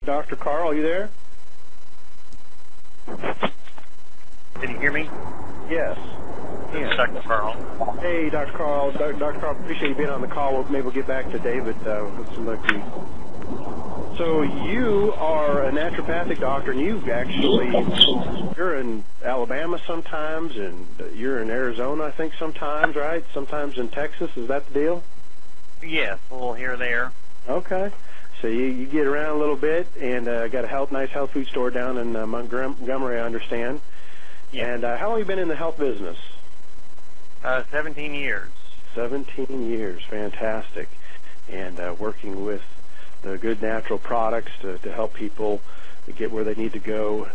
Dr. Carl, you there? Can you hear me? Yes. This is Dr. Carl. Hey, Dr. Carl. Dr. Carl, appreciate you being on the call. Maybe we'll get back to David with some of you. So you are a naturopathic doctor, and you're in Alabama sometimes, and you're in Arizona, I think, sometimes, right? Sometimes in Texas. Is that the deal? Yes, a little here or there. Okay. So you get around a little bit, and got a nice health food store down in Montgomery, I understand. Yeah. And how long have you been in the health business? 17 years. 17 years, fantastic. And working with the good natural products to help people get where they need to go,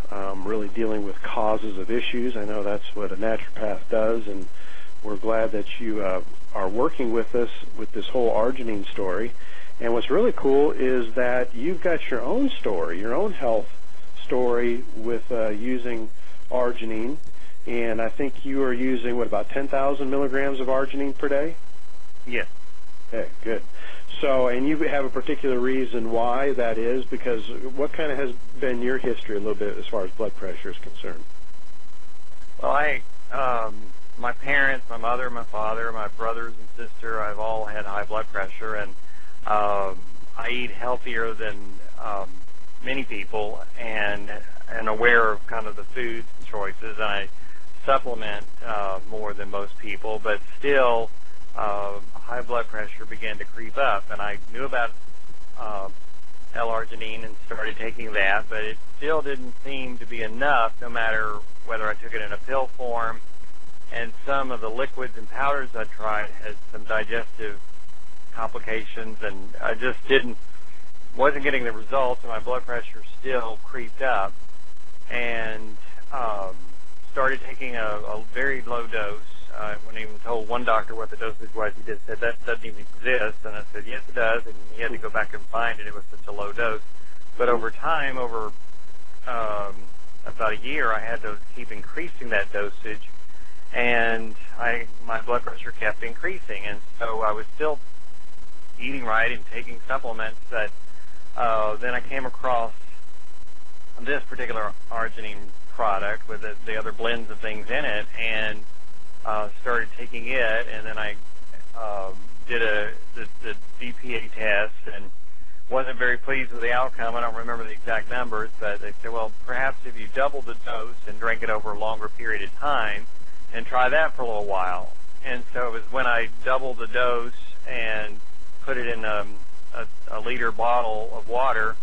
really dealing with causes of issues. I know that's what a naturopath does, and we're glad that you are working with us with this whole arginine story. And what's really cool is that you've got your own story, your own health story with using arginine. And I think you are using, about 10,000 milligrams of arginine per day? Yes. Okay, good. So, and you have a particular reason why that is, because what kind of has been your history a little bit as far as blood pressure is concerned? Well, my parents, my mother, my father, my brothers and sister, I've all had high blood pressure, and I eat healthier than many people, and aware of kind of the food choices. I supplement more than most people, but still high blood pressure began to creep up, and I knew about L-arginine and started taking that, but it still didn't seem to be enough, no matter whether I took it in a pill form, and some of the liquids and powders I tried had some digestive complications, and I just wasn't getting the results, and my blood pressure still creeped up, and started taking a very low dose. I wouldn't even told one doctor what the dosage was. He just said, that doesn't even exist. And I said, yes, it does. And he had to go back and find it. It was such a low dose. But over time, over about a year, I had to keep increasing that dosage. And my blood pressure kept increasing. And so I was still eating right and taking supplements. That then I came across this particular arginine product with the other blends of things in it, and started taking it, and then I did the DPA test and wasn't very pleased with the outcome. I don't remember the exact numbers, but they said, well, perhaps if you double the dose and drink it over a longer period of time, and try that for a little while. And so it was when I doubled the dose and put it in a liter bottle of water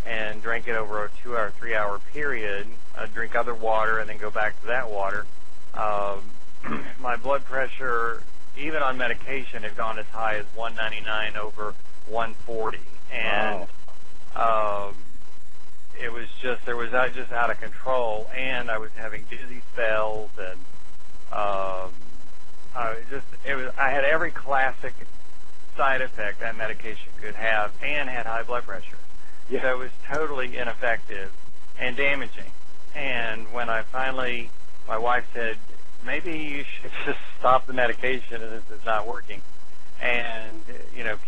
and drank it over a 2-hour, 3-hour period. I'd drink other water and then go back to that water. My blood pressure, even on medication, had gone as high as 199 over 140. And wow. It was just out of control, and I was having dizzy spells, and I had every classic side effect that medication could have, and had high blood pressure. Yeah. So it was totally ineffective and damaging. And when my wife said, maybe you should just stop the medication and this is not working, and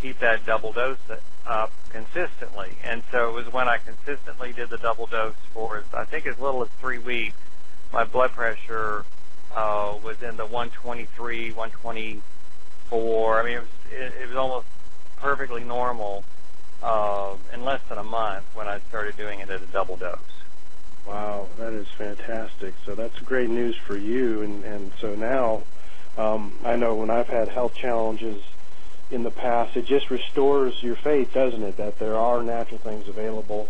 keep that double dose up consistently. And so it was when I consistently did the double dose for, I think, as little as 3 weeks, my blood pressure was in the 123, 124. I mean, it was almost perfectly normal in less than a month when I started doing it at a double dose. Wow, that is fantastic. So that's great news for you. And so now, I know when I've had health challenges in the past, it just restores your faith, doesn't it, that there are natural things available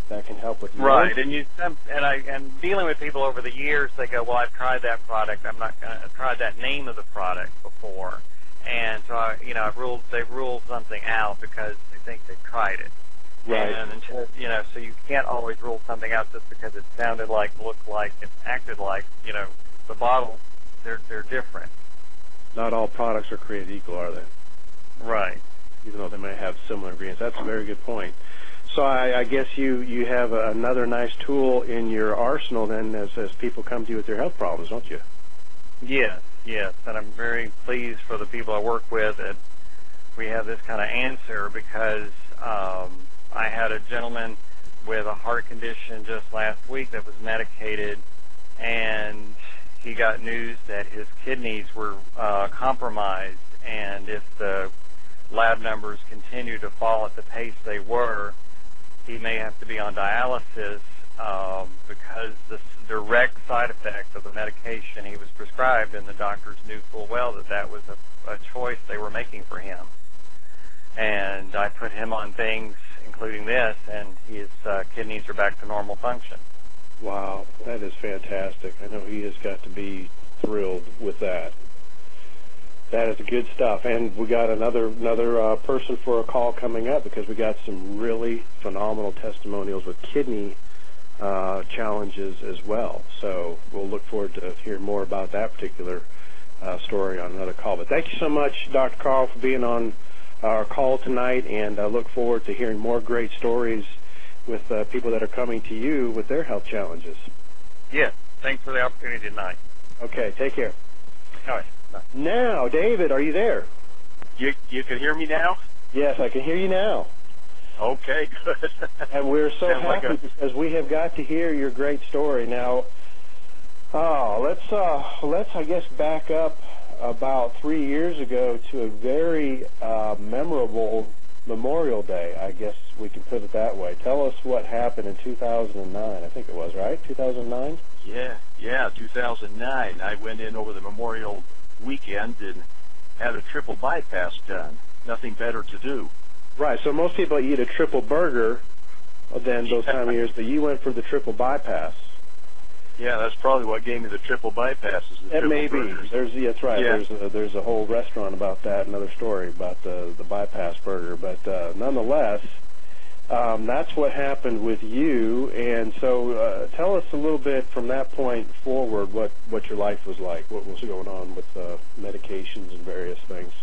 that can help with you. Right, and dealing with people over the years, they go, well, I've tried that product. I've tried that name of the product before. And so, they've ruled something out because they think they've tried it. Right. And until, so you can't always rule something out just because it sounded like, looked like, and acted like, the bottle, they're different. Not all products are created equal, are they? Right. Even though they may have similar ingredients. That's a very good point. So I guess you have another nice tool in your arsenal then as people come to you with their health problems, don't you? Yes. And I'm very pleased for the people I work with that we have this kind of answer, because I had a gentleman with a heart condition just last week that was medicated, and he got news that his kidneys were compromised, and if the lab numbers continue to fall at the pace they were, he may have to be on dialysis because the direct side effect of the medication he was prescribed, and the doctors knew full well that that was a choice they were making for him. And I put him on things, including this, and his kidneys are back to normal function. Wow, that is fantastic. I know he has got to be thrilled with that. That is good stuff. And we got another person for a call coming up, because we got some really phenomenal testimonials with kidney challenges as well. So we'll look forward to hearing more about that particular story on another call. But thank you so much, Dr. Carl, for being on our call tonight, and I look forward to hearing more great stories with people that are coming to you with their health challenges. Yes, thanks for the opportunity tonight. Okay, take care. All right. Bye. Now, David, are you there? You can hear me now? Yes, I can hear you now. Okay, good. And we're so happy because we have got to hear your great story. Now, let's I guess back up about 3 years ago to a very memorable Memorial Day. I guess we can put it that way. Tell us what happened in 2009. I think it was, right? 2009? Yeah, 2009. I went in over the Memorial weekend and had a triple bypass done. Nothing better to do. Right, so most people eat a triple burger then those time of years, but you went for the triple bypass. Yeah, that's probably what gave me the triple bypass. Is the it may be. That's right. Yeah. There's a whole restaurant about that, another story about the bypass burger. But nonetheless, that's what happened with you. And so tell us a little bit from that point forward what your life was like, what was going on with medications and various things.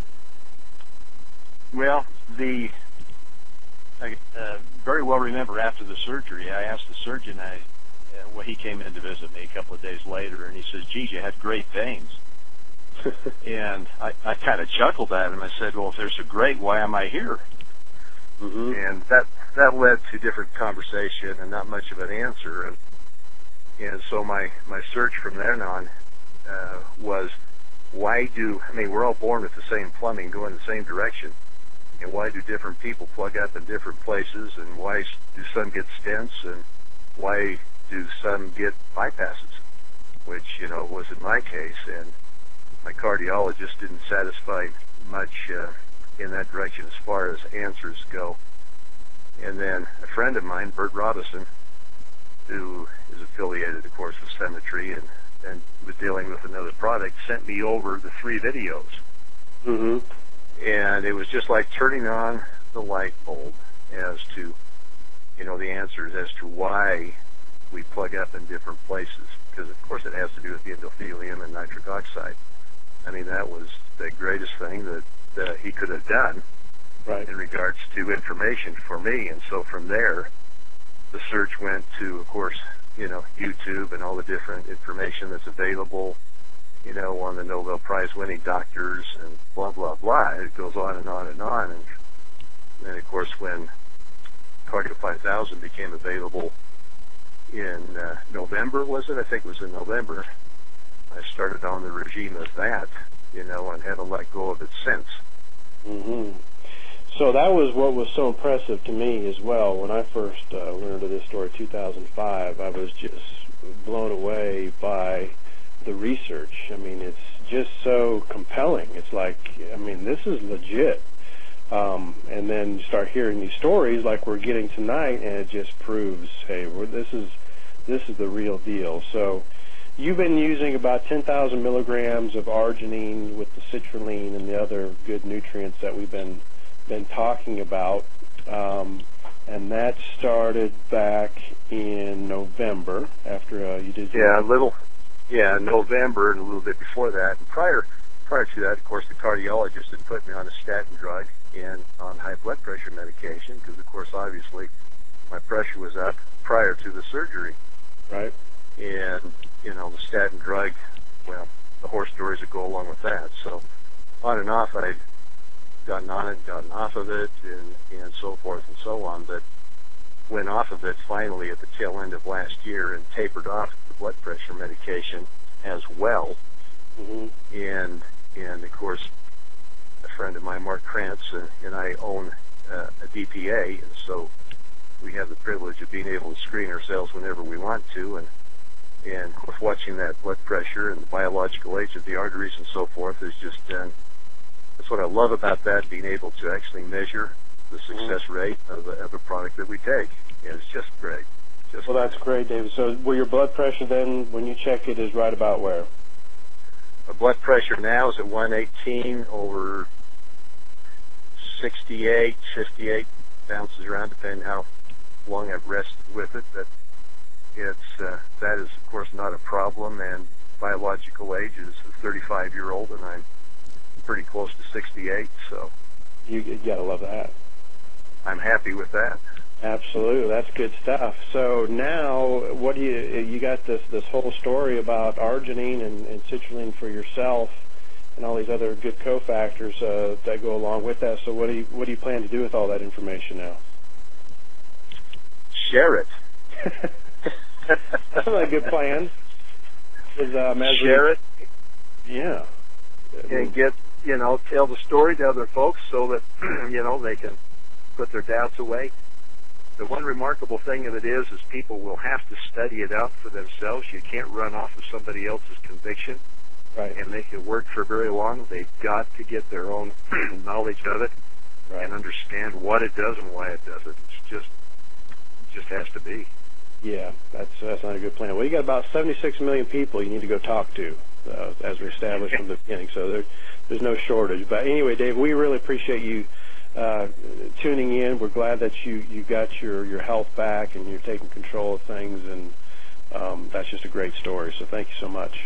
Well, I very well remember after the surgery, I asked the surgeon, when he came in to visit me a couple of days later, and he says, geez, you had great veins. And I kind of chuckled at him. I said, well, if they're so great, why am I here? Mm-hmm. And that led to different conversation and not much of an answer. And so my search from then on was, we're all born with the same plumbing going the same direction. And why do different people plug up in different places? And why do some get stents? And why do some get bypasses? Which, wasn't my case. And my cardiologist didn't satisfy much in that direction as far as answers go. And then a friend of mine, Bert Robison, who is affiliated, of course, with Symmetry and was dealing with another product, sent me over the 3 videos. Mm-hmm. And it was just like turning on the light bulb as to, the answers as to why we plug up in different places. Because, of course, it has to do with the endothelium and nitric oxide. That was the greatest thing that he could have done, right, in regards to information for me. And so from there, the search went to, of course, YouTube and all the different information that's available, on the Nobel Prize winning doctors and blah, blah, blah. It goes on and on and on. And then, of course, when Cardio 5000 became available in November, was it? I think it was in November. I started on the regime of that, and haven't let go of it since. Mm-hmm. So that was what was so impressive to me as well. When I first learned of this story, 2005, I was just blown away by the research. It's just so compelling. It's like, this is legit. And then you start hearing these stories like we're getting tonight, and it just proves, hey, this is the real deal. So you've been using about 10,000 milligrams of arginine with the citrulline and the other good nutrients that we've been talking about, and that started back in November after you did. November and a little bit before that. And prior to that, of course, the cardiologist had put me on a statin drug and on high blood pressure medication because, of course, obviously my pressure was up prior to the surgery. Right. And, the statin drug, well, the horror stories that go along with that. So on and off, I'd gotten on it, gotten off of it, and so forth and so on. But went off of it finally at the tail end of last year and tapered off the blood pressure medication as well. Mm-hmm. And of course, a friend of mine, Mark Krantz, and I own a DPA, and so we have the privilege of being able to screen ourselves whenever we want to, and of course, watching that blood pressure and the biological age of the arteries and so forth is just, that's what I love about that, being able to actually measure the success rate of a product that we take. And it's just great. Well, that's great, David. So, well, your blood pressure then, when you check it, is right about where? My blood pressure now is at 118 over 68, 58, bounces around depending how long I've rested with it. But that is, of course, not a problem. And biological age is a 35-year-old, and I'm pretty close to 68. So you gotta love that. I'm happy with that. Absolutely, that's good stuff. So now, what do you got this whole story about arginine and citrulline for yourself, and all these other good cofactors that go along with that. So what do you plan to do with all that information now? Share it. That's not a good plan. Share it. Yeah. And tell the story to other folks so that, they can put their doubts away. The one remarkable thing of it is people will have to study it out for themselves. You can't run off of somebody else's conviction. Right. And make it work for very long. They've got to get their own knowledge of it, right, and understand what it does and why it does it. It just has to be. Yeah, that's not a good plan. Well, you got about 76 million people you need to go talk to, as we established from the beginning. So there's no shortage. But anyway, Dave, we really appreciate you tuning in. We're glad that you got your health back and you're taking control of things, and that's just a great story. So thank you so much.